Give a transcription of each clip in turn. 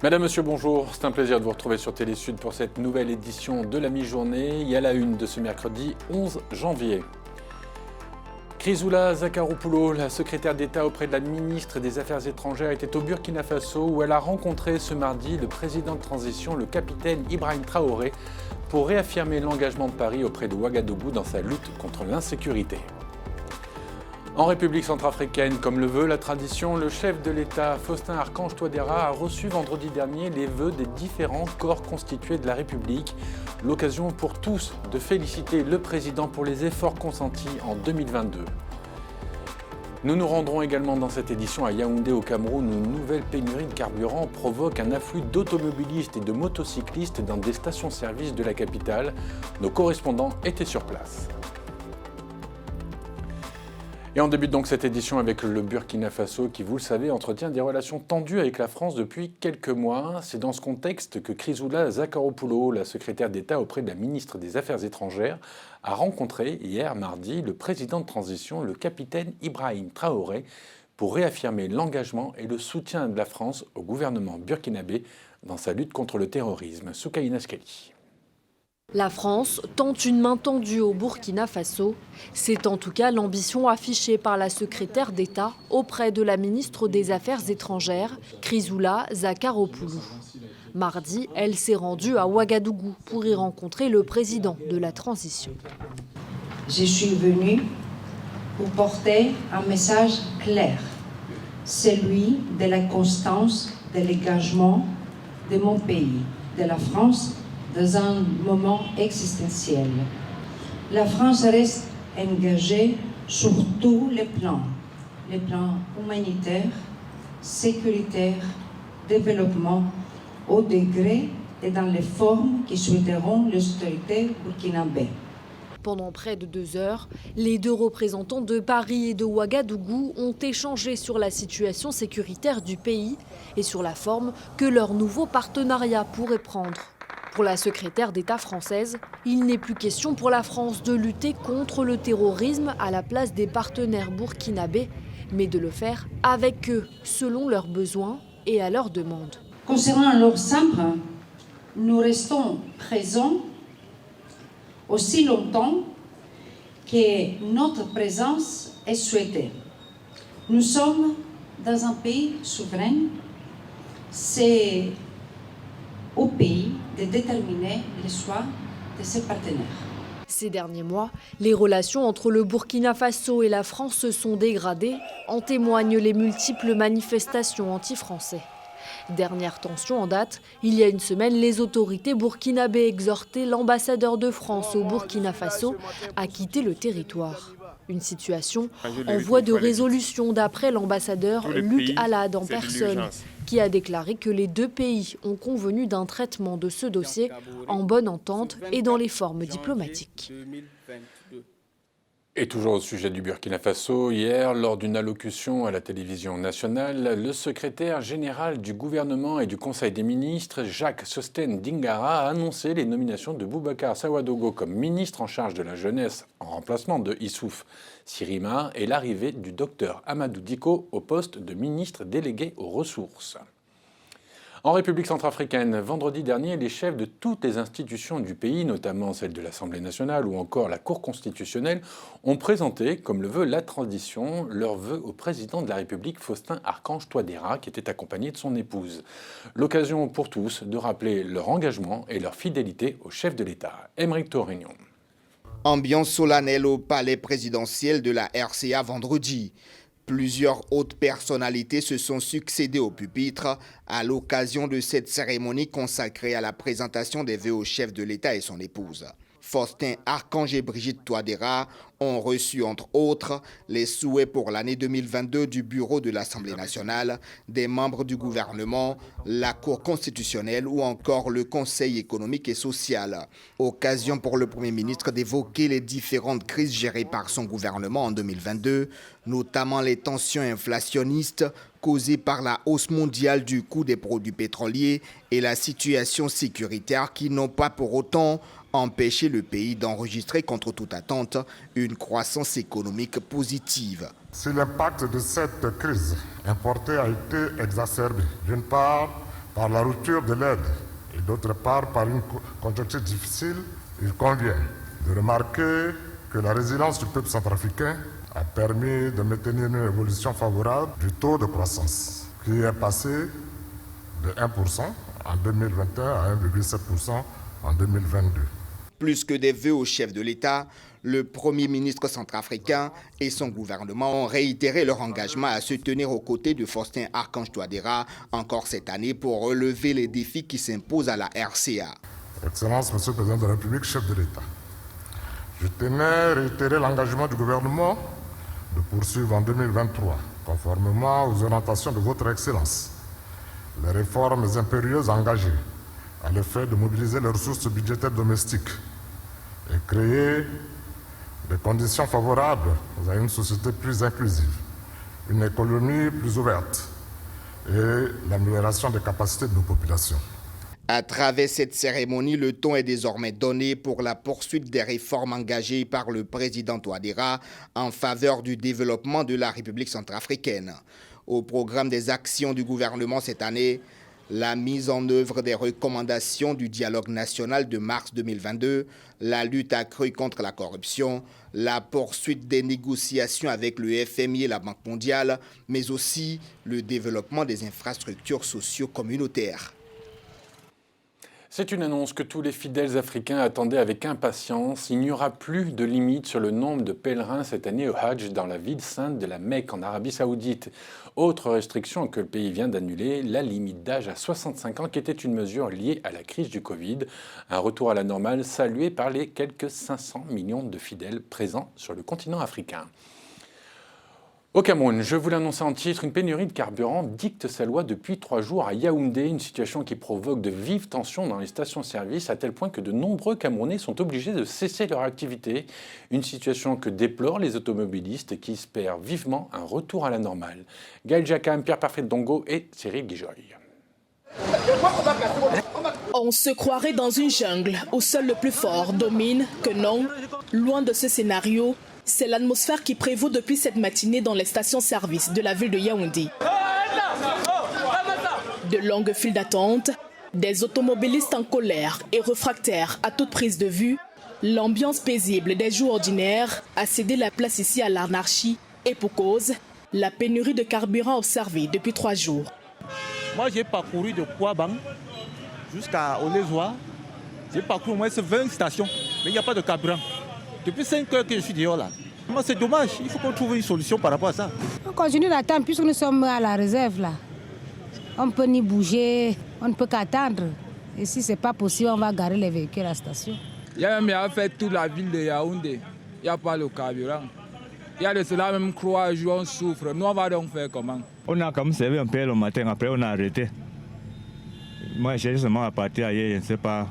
Madame, Monsieur, bonjour. C'est un plaisir de vous retrouver sur Télésud pour cette nouvelle édition de la mi-journée. Il y a la une de ce mercredi 11 janvier. Chrysoula Zacharopoulou, la secrétaire d'État auprès de la ministre des Affaires étrangères, était au Burkina Faso où elle a rencontré ce mardi le président de transition, le capitaine Ibrahim Traoré, pour réaffirmer l'engagement de Paris auprès de Ouagadougou dans sa lutte contre l'insécurité. En République centrafricaine, comme le veut la tradition, le chef de l'État, Faustin-Archange Touadéra, a reçu vendredi dernier les vœux des différents corps constitués de la République. L'occasion pour tous de féliciter le président pour les efforts consentis en 2022. Nous nous rendrons également dans cette édition à Yaoundé au Cameroun où une nouvelle pénurie de carburant provoque un afflux d'automobilistes et de motocyclistes dans des stations-service de la capitale. Nos correspondants étaient sur place. Et on débute donc cette édition avec le Burkina Faso qui, vous le savez, entretient des relations tendues avec la France depuis quelques mois. C'est dans ce contexte que Chrysoula Zacharopoulou, la secrétaire d'État auprès de la ministre des Affaires étrangères, a rencontré hier mardi le président de transition, le capitaine Ibrahim Traoré, pour réaffirmer l'engagement et le soutien de la France au gouvernement burkinabé dans sa lutte contre le terrorisme. Soukaina Skali. La France tente une main tendue au Burkina Faso. C'est en tout cas l'ambition affichée par la secrétaire d'État auprès de la ministre des Affaires étrangères, Chrysoula Zacharopoulou. Mardi, elle s'est rendue à Ouagadougou pour y rencontrer le président de la transition. Je suis venue pour porter un message clair, celui de la constance de l'engagement de mon pays, de la France, dans un moment existentiel. La France reste engagée sur tous les plans humanitaires, sécuritaires, développement, au degré et dans les formes qui souhaiteront les autorités burkinabées. Pendant près de 2 heures, les deux représentants de Paris et de Ouagadougou ont échangé sur la situation sécuritaire du pays et sur la forme que leur nouveau partenariat pourrait prendre. Pour la secrétaire d'État française, il n'est plus question pour la France de lutter contre le terrorisme à la place des partenaires burkinabés, mais de le faire avec eux, selon leurs besoins et à leurs demandes. Concernant leur simple, nous restons présents aussi longtemps que notre présence est souhaitée. Nous sommes dans un pays souverain. C'est au pays de déterminer les choix de ses partenaires. Ces derniers mois, les relations entre le Burkina Faso et la France se sont dégradées, en témoignent les multiples manifestations anti-français. Dernière tension en date, il y a une semaine, les autorités burkinabées exhortaient l'ambassadeur de France au Burkina Faso à quitter le territoire. Une situation en voie de résolution d'après l'ambassadeur Luc Alad en personne, qui a déclaré que les deux pays ont convenu d'un traitement de ce dossier en bonne entente et dans les formes diplomatiques. Et toujours au sujet du Burkina Faso, hier, lors d'une allocution à la télévision nationale, le secrétaire général du gouvernement et du Conseil des ministres, Jacques Sostène Dingara, a annoncé les nominations de Boubacar Sawadogo comme ministre en charge de la jeunesse en remplacement de Issouf Sirima et l'arrivée du docteur Amadou Diko au poste de ministre délégué aux ressources. En République centrafricaine, vendredi dernier, les chefs de toutes les institutions du pays, notamment celle de l'Assemblée nationale ou encore la Cour constitutionnelle, ont présenté, comme le veut la tradition, leurs vœux au président de la République, Faustin-Archange Touadéra, qui était accompagné de son épouse. L'occasion pour tous de rappeler leur engagement et leur fidélité au chef de l'État. Aymeric Torignon. Ambiance solennelle au palais présidentiel de la RCA vendredi. Plusieurs hautes personnalités se sont succédées au pupitre à l'occasion de cette cérémonie consacrée à la présentation des vœux au chef de l'État et son épouse. Faustin-Archange et Brigitte Touadéra ont reçu, entre autres, les souhaits pour l'année 2022 du bureau de l'Assemblée nationale, des membres du gouvernement, la Cour constitutionnelle ou encore le Conseil économique et social. Occasion pour le Premier ministre d'évoquer les différentes crises gérées par son gouvernement en 2022, notamment les tensions inflationnistes causées par la hausse mondiale du coût des produits pétroliers et la situation sécuritaire qui n'ont pas pour autant empêché le pays d'enregistrer contre toute attente une croissance économique positive. Si l'impact de cette crise importée a été exacerbé, d'une part, par la rupture de l'aide et d'autre part par une conjoncture difficile, il convient de remarquer que la résilience du peuple centrafricain a permis de maintenir une évolution favorable du taux de croissance, qui est passé de 1% en 2021 à 1,7% en 2022. Plus que des vœux au chef de l'État, le Premier ministre centrafricain et son gouvernement ont réitéré leur engagement à se tenir aux côtés de Faustin Archange Touadéra encore cette année pour relever les défis qui s'imposent à la RCA. Excellence, Monsieur le Président de la République, chef de l'État, je tenais à réitérer l'engagement du gouvernement de poursuivre en 2023, conformément aux orientations de votre Excellence, les réformes impérieuses engagées à l'effet de mobiliser les ressources budgétaires domestiques et créer des conditions favorables à une société plus inclusive, une économie plus ouverte et l'amélioration des capacités de nos populations. À travers cette cérémonie, le ton est désormais donné pour la poursuite des réformes engagées par le président Touadéra en faveur du développement de la République centrafricaine. Au programme des actions du gouvernement cette année, la mise en œuvre des recommandations du dialogue national de mars 2022, la lutte accrue contre la corruption, la poursuite des négociations avec le FMI et la Banque mondiale, mais aussi le développement des infrastructures socio-communautaires. C'est une annonce que tous les fidèles africains attendaient avec impatience. Il n'y aura plus de limite sur le nombre de pèlerins cette année au Hajj dans la ville sainte de la Mecque en Arabie Saoudite. Autre restriction que le pays vient d'annuler, la limite d'âge à 65 ans qui était une mesure liée à la crise du Covid. Un retour à la normale salué par les quelques 500 millions de fidèles présents sur le continent africain. Au Cameroun, je vous l'annonçais en titre, une pénurie de carburant dicte sa loi depuis 3 jours à Yaoundé, une situation qui provoque de vives tensions dans les stations-service à tel point que de nombreux Camerounais sont obligés de cesser leur activité. Une situation que déplorent les automobilistes et qui espèrent vivement un retour à la normale. Gaël Jacam, Pierre-Parfait Dongo et Cyril Guijoy. On se croirait dans une jungle où seul le plus fort domine, que non, loin de ce scénario. C'est l'atmosphère qui prévaut depuis cette matinée dans les stations-service de la ville de Yaoundé. De longues files d'attente, des automobilistes en colère et réfractaires à toute prise de vue. L'ambiance paisible des jours ordinaires a cédé la place ici à l'anarchie et pour cause, la pénurie de carburant observée depuis 3 jours. Moi j'ai parcouru de Kouabang jusqu'à Olezoa. J'ai parcouru au moins 20 stations, mais il n'y a pas de carburant. Depuis 5 heures que je suis dehors là. Moi c'est dommage, il faut qu'on trouve une solution par rapport à ça. On continue d'attendre puisque nous sommes à la réserve là. On ne peut ni bouger, on ne peut qu'attendre. Et si ce n'est pas possible, on va garer les véhicules à la station. Il y a même fait toute la ville de Yaoundé. Il n'y a pas le carburant. Il y a de cela même 3 jours, on souffre. Nous on va donc faire comment? On a comme servi un peu le matin, après on a arrêté. Moi j'ai justement à partir ailleurs, je ne sais pas.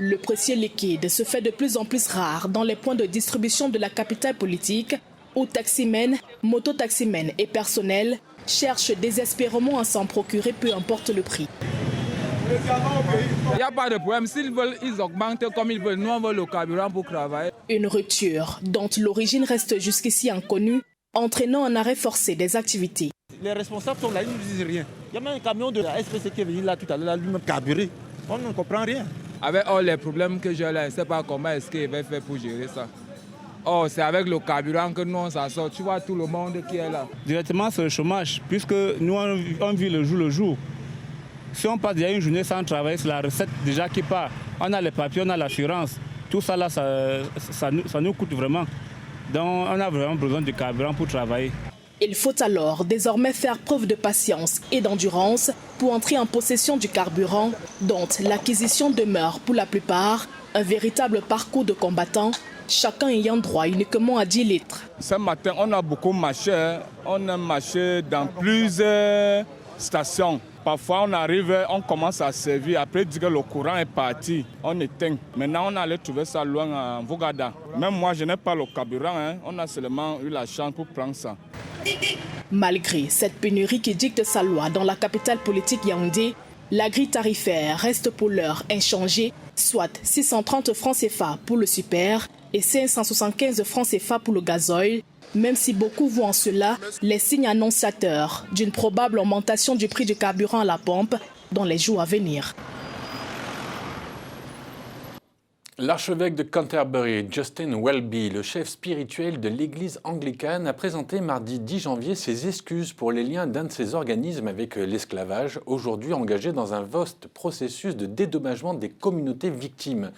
Le précieux liquide se fait de plus en plus rare dans les points de distribution de la capitale politique où taximens, mototaximens et personnel cherchent désespérément à s'en procurer peu importe le prix. Il n'y a pas de problème. S'ils veulent, ils augmentent comme ils veulent. Nous, on veut le carburant pour travailler. Une rupture dont l'origine reste jusqu'ici inconnue, entraînant un arrêt forcé des activités. Les responsables sont là, ils ne nous disent rien. Il y a même un camion de la SPC qui est venu là tout à l'heure, lui-même carburé. On ne comprend rien. Avec les problèmes que j'ai là, je ne sais pas comment est-ce qu'il va faire pour gérer ça. Oh, c'est avec le carburant que nous on s'en sort. Tu vois tout le monde qui est là. Directement c'est le chômage, puisque nous on vit le jour. Si on passe déjà une journée sans travailler, c'est la recette déjà qui part. On a les papiers, on a l'assurance. Tout ça là, ça nous coûte vraiment. Donc on a vraiment besoin de carburant pour travailler. Il faut alors désormais faire preuve de patience et d'endurance pour entrer en possession du carburant, dont l'acquisition demeure pour la plupart un véritable parcours de combattants, chacun ayant droit uniquement à 10 litres. Ce matin, on a beaucoup marché. On a marché dans plusieurs stations. Parfois, on arrive, on commence à servir. Après, dire que le courant est parti, on éteint. Maintenant, on allait trouver ça loin à Vogada. Même moi, je n'ai pas le carburant. On a seulement eu la chance pour prendre ça. Malgré cette pénurie qui dicte sa loi dans la capitale politique Yaoundé, la grille tarifaire reste pour l'heure inchangée, soit 630 francs CFA pour le super et 575 francs CFA pour le gazoil, même si beaucoup voient en cela les signes annonciateurs d'une probable augmentation du prix du carburant à la pompe dans les jours à venir. L'archevêque de Canterbury, Justin Welby, le chef spirituel de l'église anglicane, a présenté mardi 10 janvier ses excuses pour les liens d'un de ses organismes avec l'esclavage, aujourd'hui engagé dans un vaste processus de dédommagement des communautés victimes.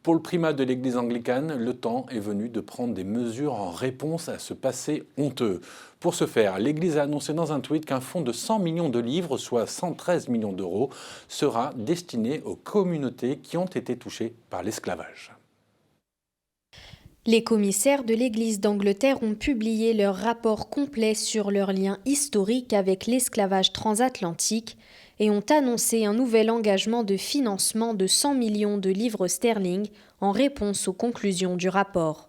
Pour le primat de l'église anglicane, le temps est venu de prendre des mesures en réponse à ce passé honteux. Pour ce faire, l'église a annoncé dans un tweet qu'un fonds de 100 millions de livres, soit 113 millions d'euros, sera destiné aux communautés qui ont été touchées par l'esclavage. Les commissaires de l'Église d'Angleterre ont publié leur rapport complet sur leur lien historique avec l'esclavage transatlantique et ont annoncé un nouvel engagement de financement de 100 millions de livres sterling en réponse aux conclusions du rapport.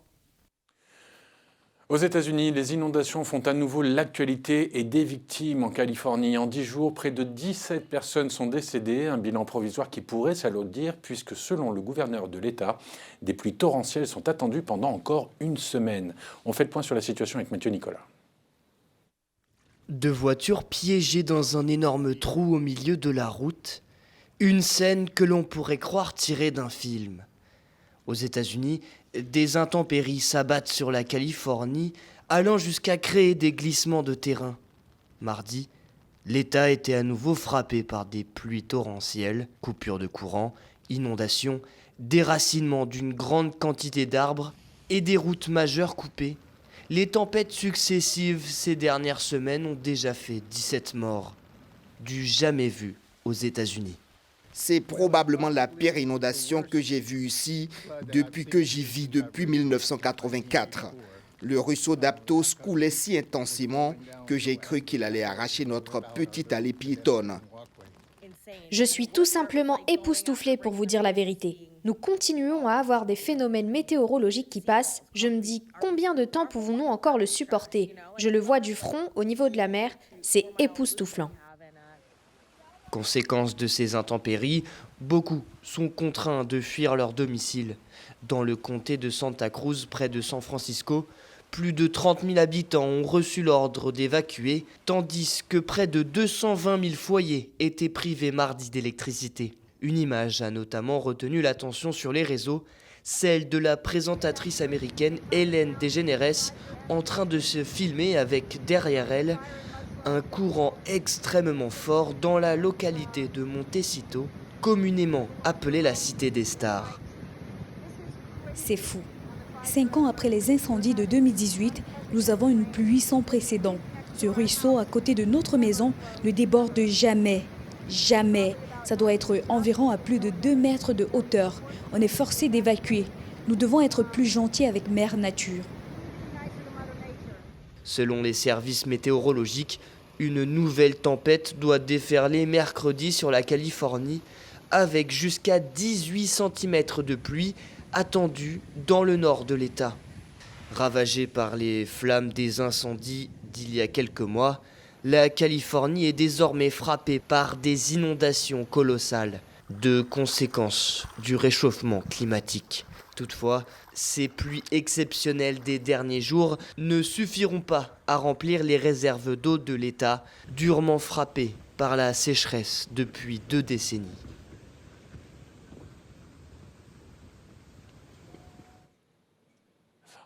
Aux États-Unis, les inondations font à nouveau l'actualité et des victimes en Californie. En 10 jours, près de 17 personnes sont décédées, un bilan provisoire qui pourrait s'alourdir puisque selon le gouverneur de l'État, des pluies torrentielles sont attendues pendant encore une semaine. On fait le point sur la situation avec Mathieu Nicolas. Deux voitures piégées dans un énorme trou au milieu de la route. Une scène que l'on pourrait croire tirée d'un film. Aux États-Unis, des intempéries s'abattent sur la Californie, allant jusqu'à créer des glissements de terrain. Mardi, l'État était à nouveau frappé par des pluies torrentielles, coupures de courant, inondations, déracinement d'une grande quantité d'arbres et des routes majeures coupées. Les tempêtes successives ces dernières semaines ont déjà fait 17 morts, du jamais vu aux États-Unis. C'est probablement la pire inondation que j'ai vue ici depuis que j'y vis depuis 1984. Le ruisseau d'Aptos coulait si intensément que j'ai cru qu'il allait arracher notre petite allée piétonne. Je suis tout simplement époustouflée pour vous dire la vérité. Nous continuons à avoir des phénomènes météorologiques qui passent. Je me dis, combien de temps pouvons-nous encore le supporter? Je le vois du front, au niveau de la mer, c'est époustouflant. Conséquence de ces intempéries, beaucoup sont contraints de fuir leur domicile. Dans le comté de Santa Cruz, près de San Francisco, plus de 30 000 habitants ont reçu l'ordre d'évacuer, tandis que près de 220 000 foyers étaient privés mardi d'électricité. Une image a notamment retenu l'attention sur les réseaux, celle de la présentatrice américaine Ellen DeGeneres en train de se filmer avec derrière elle un courant extrêmement fort dans la localité de Montecito, communément appelée la Cité des Stars. C'est fou. 5 ans après les incendies de 2018, nous avons une pluie sans précédent. Ce ruisseau à côté de notre maison ne déborde jamais. Jamais. Ça doit être environ à plus de 2 mètres de hauteur. On est forcé d'évacuer. Nous devons être plus gentils avec Mère Nature. Selon les services météorologiques, une nouvelle tempête doit déferler mercredi sur la Californie avec jusqu'à 18 cm de pluie attendue dans le nord de l'État. Ravagée par les flammes des incendies d'il y a quelques mois, la Californie est désormais frappée par des inondations colossales, de conséquences du réchauffement climatique. Toutefois, ces pluies exceptionnelles des derniers jours ne suffiront pas à remplir les réserves d'eau de l'État, durement frappées par la sécheresse depuis 2 décennies.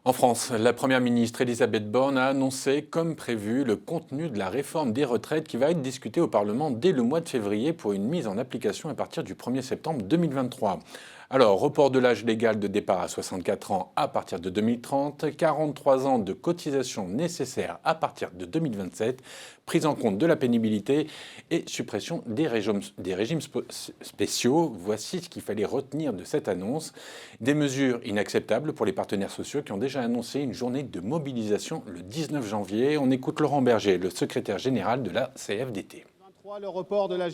En France, la Première ministre Elisabeth Borne a annoncé, comme prévu, le contenu de la réforme des retraites qui va être discutée au Parlement dès le mois de février pour une mise en application à partir du 1er septembre 2023. Alors, report de l'âge légal de départ à 64 ans à partir de 2030, 43 ans de cotisation nécessaires à partir de 2027, prise en compte de la pénibilité et suppression des régimes spéciaux. Voici ce qu'il fallait retenir de cette annonce. Des mesures inacceptables pour les partenaires sociaux qui ont déjà annoncé une journée de mobilisation le 19 janvier. On écoute Laurent Berger, le secrétaire général de la CFDT.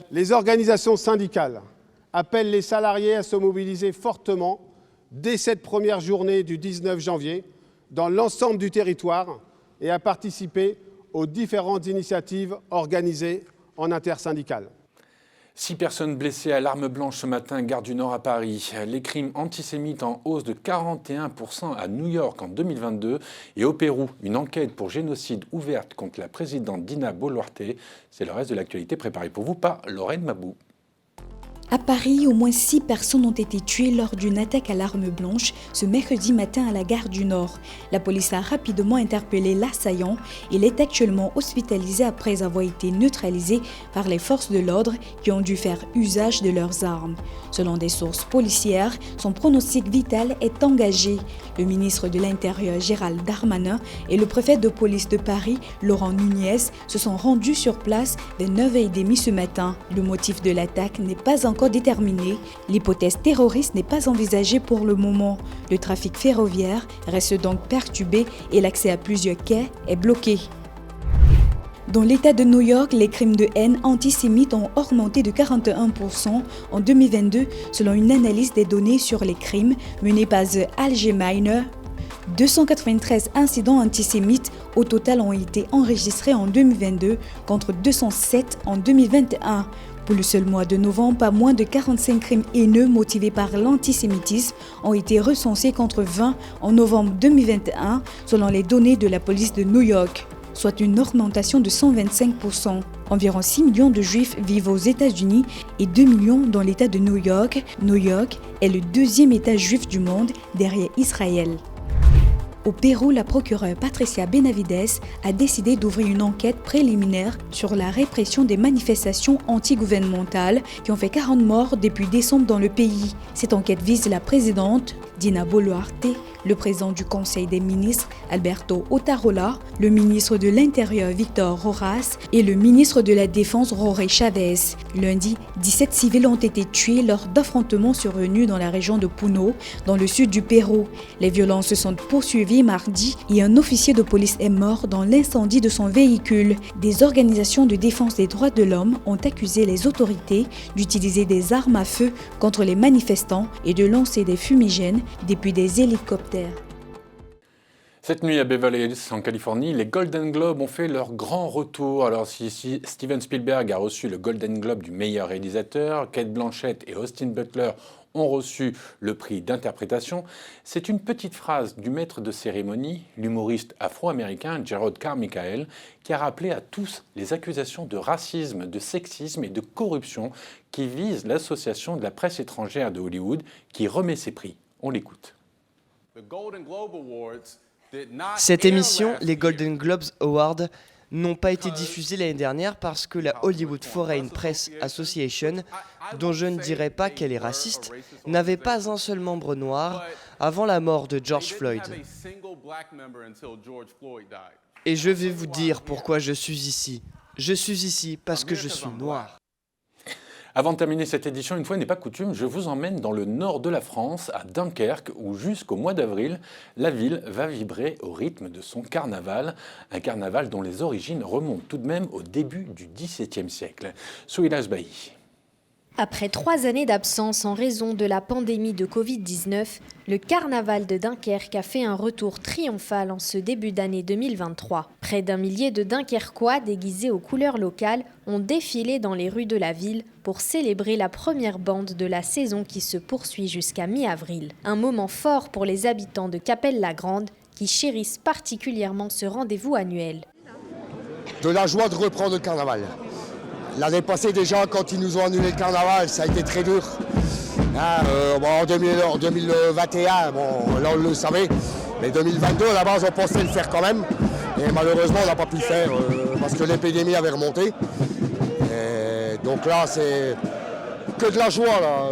Les organisations syndicales appellent les salariés à se mobiliser fortement dès cette première journée du 19 janvier dans l'ensemble du territoire et à participer aux différentes initiatives organisées en intersyndicales. 6 personnes blessées à l'arme blanche ce matin, gare du Nord à Paris. Les crimes antisémites en hausse de 41% à New York en 2022. Et au Pérou, une enquête pour génocide ouverte contre la présidente Dina Boluarte. C'est le reste de l'actualité préparée pour vous par Lorraine Mabou. À Paris, au moins 6 personnes ont été tuées lors d'une attaque à l'arme blanche ce mercredi matin à la gare du Nord. La police a rapidement interpellé l'assaillant. Il est actuellement hospitalisé après avoir été neutralisé par les forces de l'ordre qui ont dû faire usage de leurs armes. Selon des sources policières, son pronostic vital est engagé. Le ministre de l'Intérieur Gérald Darmanin et le préfet de police de Paris, Laurent Nunez, se sont rendus sur place vers 9h30 ce matin. Le motif de l'attaque n'est pas encore déterminé. L'hypothèse terroriste n'est pas envisagée pour le moment. Le trafic ferroviaire reste donc perturbé et l'accès à plusieurs quais est bloqué. Dans l'État de New York, les crimes de haine antisémites ont augmenté de 41% en 2022 selon une analyse des données sur les crimes menée par The Allgemeine. 293 incidents antisémites au total ont été enregistrés en 2022 contre 207 en 2021. Pour le seul mois de novembre, pas moins de 45 crimes haineux motivés par l'antisémitisme ont été recensés contre 20 en novembre 2021 selon les données de la police de New York, soit une augmentation de 125%. Environ 6 millions de Juifs vivent aux États-Unis et 2 millions dans l'État de New York. New York est le deuxième État juif du monde derrière Israël. Au Pérou, la procureure Patricia Benavides a décidé d'ouvrir une enquête préliminaire sur la répression des manifestations antigouvernementales qui ont fait 40 morts depuis décembre dans le pays. Cette enquête vise la présidente Dina Boluarte, le président du Conseil des ministres Alberto Otarola, le ministre de l'Intérieur Victor Rojas et le ministre de la Défense Jorge Chavez. Lundi, 17 civils ont été tués lors d'affrontements survenus dans la région de Puno, dans le sud du Pérou. Les violences se sont poursuivies mardi et un officier de police est mort dans l'incendie de son véhicule. Des organisations de défense des droits de l'homme ont accusé les autorités d'utiliser des armes à feu contre les manifestants et de lancer des fumigènes depuis des hélicoptères. Cette nuit à Beverly Hills, en Californie, les Golden Globes ont fait leur grand retour. Alors si Steven Spielberg a reçu le Golden Globe du meilleur réalisateur, Cate Blanchett et Austin Butler ont reçu le prix d'interprétation, c'est une petite phrase du maître de cérémonie, l'humoriste afro-américain Jerrod Carmichael, qui a rappelé à tous les accusations de racisme, de sexisme et de corruption qui visent l'Association de la presse étrangère de Hollywood, qui remet ses prix. On l'écoute. Cette émission, les Golden Globes Awards, n'ont pas été diffusées l'année dernière parce que la Hollywood Foreign Press Association, dont je ne dirais pas qu'elle est raciste, n'avait pas un seul membre noir avant la mort de George Floyd. Et je vais vous dire pourquoi je suis ici. Je suis ici parce que je suis noir. Avant de terminer cette édition, une fois n'est pas coutume, je vous emmène dans le nord de la France, à Dunkerque, où jusqu'au mois d'avril, la ville va vibrer au rythme de son carnaval. Un carnaval dont les origines remontent tout de même au début du XVIIe siècle. Souila Sbahi. Après 3 années d'absence en raison de la pandémie de Covid-19, le carnaval de Dunkerque a fait un retour triomphal en ce début d'année 2023. Près d'1 millier de Dunkerquois déguisés aux couleurs locales ont défilé dans les rues de la ville pour célébrer la première bande de la saison qui se poursuit jusqu'à mi-avril. Un moment fort pour les habitants de Capelle-la-Grande qui chérissent particulièrement ce rendez-vous annuel. De la joie de reprendre le carnaval. L'année passée déjà, quand ils nous ont annulé le carnaval, ça a été très dur. En 2021, là on le savait, mais 2022, à la base on pensait le faire quand même. Et malheureusement on n'a pas pu le faire parce que l'épidémie avait remonté. Et donc là c'est que de la joie là.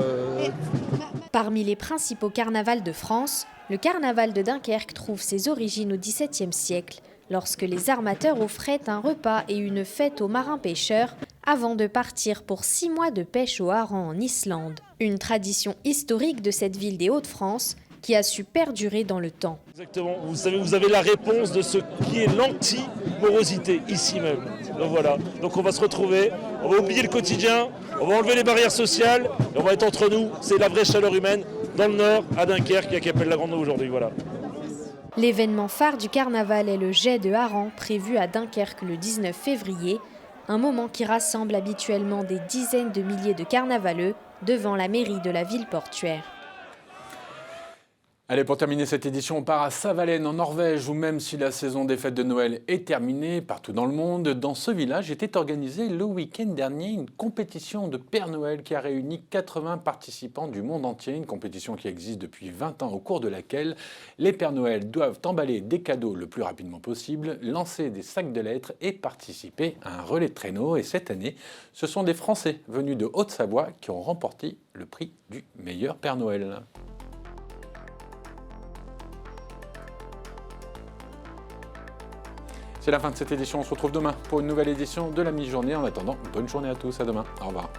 Parmi les principaux carnavals de France, le carnaval de Dunkerque trouve ses origines au XVIIe siècle, lorsque les armateurs offraient un repas et une fête aux marins-pêcheurs avant de partir pour 6 mois de pêche au hareng en Islande. Une tradition historique de cette ville des Hauts-de-France qui a su perdurer dans le temps. Exactement, vous avez la réponse de ce qui est l'anti-morosité ici même. Donc voilà, donc on va se retrouver, on va oublier le quotidien, on va enlever les barrières sociales, et on va être entre nous, c'est la vraie chaleur humaine dans le nord, à Dunkerque et à Capelle-la-Grande aujourd'hui, voilà. L'événement phare du carnaval est le jet de hareng prévu à Dunkerque le 19 février, un moment qui rassemble habituellement des dizaines de milliers de carnavaleux devant la mairie de la ville portuaire. Allez, pour terminer cette édition, on part à Savalène, en Norvège, où même si la saison des fêtes de Noël est terminée partout dans le monde, dans ce village était organisée le week-end dernier une compétition de Père Noël qui a réuni 80 participants du monde entier. Une compétition qui existe depuis 20 ans, au cours de laquelle les Pères Noël doivent emballer des cadeaux le plus rapidement possible, lancer des sacs de lettres et participer à un relais de traîneau. Et cette année, ce sont des Français venus de Haute-Savoie qui ont remporté le prix du meilleur Père Noël. C'est la fin de cette édition. On se retrouve demain pour une nouvelle édition de la mi-journée. En attendant, bonne journée à tous. À demain. Au revoir.